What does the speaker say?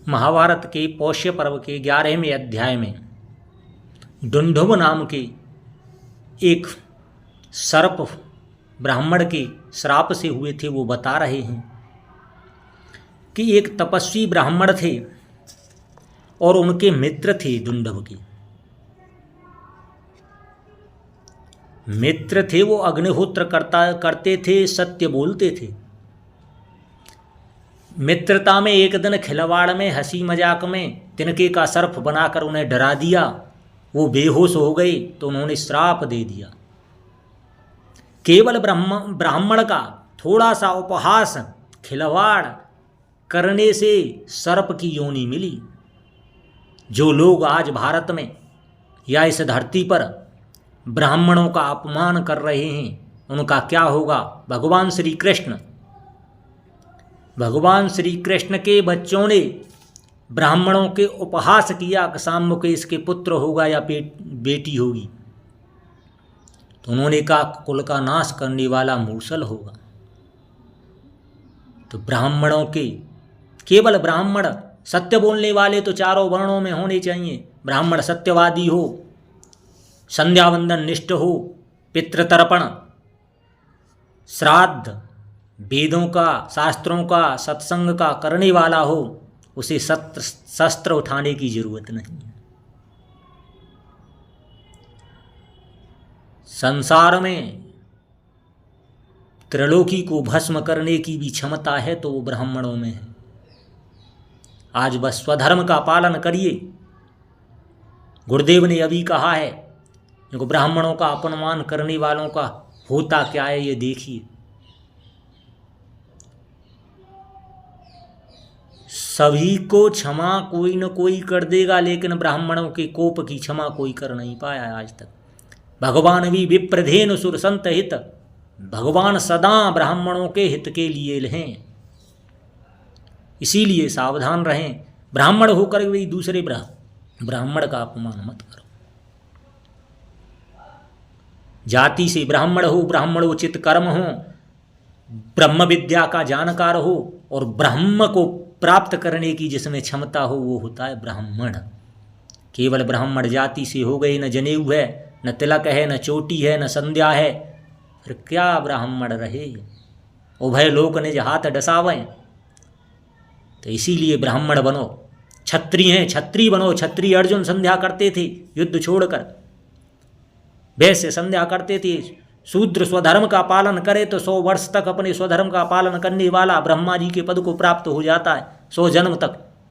महाभारत के पौष्य पर्व के 11वें अध्याय में दुंदुभ नाम के एक सर्प ब्राह्मण के श्राप से हुए थे वो बता रहे हैं कि एक तपस्वी ब्राह्मण थे और उनके मित्र थे। दुंदुभ के मित्र थे, वो अग्निहोत्र करते थे, सत्य बोलते थे। मित्रता में एक दिन खिलवाड़ में, हंसी मजाक में तिनके का सर्प बनाकर उन्हें डरा दिया। वो बेहोश हो गए तो उन्होंने श्राप दे दिया। केवल ब्राह्मण का थोड़ा सा उपहास, खिलवाड़ करने से सर्प की योनि मिली। जो लोग आज भारत में या इस धरती पर ब्राह्मणों का अपमान कर रहे हैं उनका क्या होगा? भगवान श्री कृष्ण के बच्चों ने ब्राह्मणों के उपहास किया कि साम्मुख इसके पुत्र होगा या बेटी होगी, तो उन्होंने कहा कुल का नाश करने वाला मूसल होगा। तो ब्राह्मणों के, केवल ब्राह्मण सत्य बोलने वाले तो चारों वर्णों में होने चाहिए। ब्राह्मण सत्यवादी हो, संध्या वंदन निष्ठ हो, पितृतर्पण, श्राद्ध, वेदों का, शास्त्रों का, सत्संग का करने वाला हो, उसे शस्त्र उठाने की जरूरत नहीं है। संसार में त्रिलोकी को भस्म करने की भी क्षमता है तो वो ब्राह्मणों में है। आज बस स्वधर्म का पालन करिए। गुरुदेव ने अभी कहा है, जो ब्राह्मणों का अपमान करने वालों का होता क्या है ये देखिए। सभी को क्षमा कोई न कोई कर देगा, लेकिन ब्राह्मणों के कोप की क्षमा कोई कर नहीं पाया आज तक। भगवान भी विप्रधेन सुर संत हित, भगवान सदा ब्राह्मणों के हित के लिए हैं। इसीलिए सावधान रहें। ब्राह्मण होकर भी दूसरे ब्राह्मण का अपमान मत करो। जाति से ब्राह्मण हो, ब्राह्मणोचित कर्म हो, ब्रह्म विद्या का जानकार हो और ब्रह्म को प्राप्त करने की जिसमें क्षमता हो, वो होता है ब्राह्मण। केवल ब्राह्मण जाति से हो गए, न जनेऊ है, न तिलक है, न चोटी है, न संध्या है, फिर क्या ब्राह्मण रहे? उभय लोक निज हाथ डसावें। तो इसीलिए ब्राह्मण बनो। क्षत्रिय हैं, क्षत्रिय बनो। क्षत्रिय अर्जुन संध्या करते थे युद्ध छोड़कर, वैसे संध्या करते थे। शूद्र स्वधर्म का पालन करे तो 100 वर्ष तक अपने स्वधर्म का पालन करने वाला ब्रह्मा जी के पद को प्राप्त हो जाता है, 100 जन्म तक।